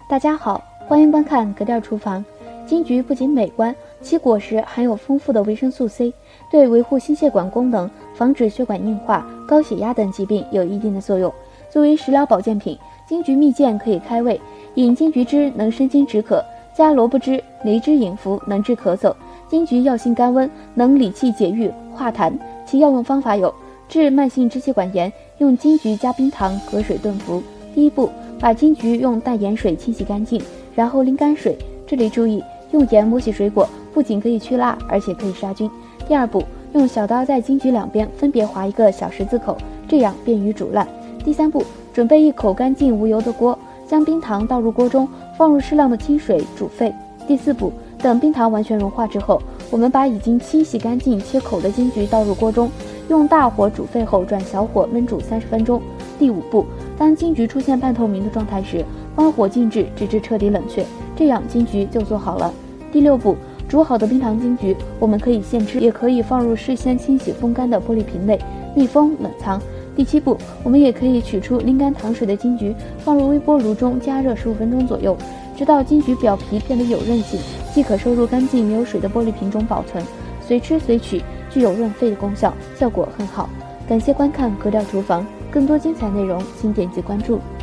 大家好，欢迎观看格调厨房。金桔不仅美观，其果实含有丰富的维生素 C， 对维护心血管功能、防止血管硬化、高血压等疾病有一定的作用。作为食疗保健品，金桔蜜饯可以开胃，饮金桔汁能生津止渴，加萝卜汁、梨汁饮服能治咳嗽。金桔药性甘温，能理气解郁、化痰。其药用方法有：治慢性支气管炎，用金桔加冰糖隔水炖服。第一步，把金桔用淡盐水清洗干净，然后拎干水。这里注意，用盐磨洗水果不仅可以去辣，而且可以杀菌。第二步，用小刀在金桔两边分别划一个小十字口，这样便于煮烂。第三步，准备一口干净无油的锅，将冰糖倒入锅中，放入适量的清水煮沸。第四步，等冰糖完全融化之后，我们把已经清洗干净切口的金桔倒入锅中，用大火煮沸后转小火焖煮30分钟。第五步，当金桔出现半透明的状态时，关火静置，直至彻底冷却，这样金桔就做好了。第六步，煮好的冰糖金桔我们可以现吃，也可以放入事先清洗风干的玻璃瓶内密封冷藏。第七步，我们也可以取出拎干糖水的金桔，放入微波炉中加热15分钟左右，直到金桔表皮变得有韧性，即可收入干净没有水的玻璃瓶中保存，随吃随取，具有润肺的功效，效果很好。感谢观看格调厨房，更多精彩内容请点击关注。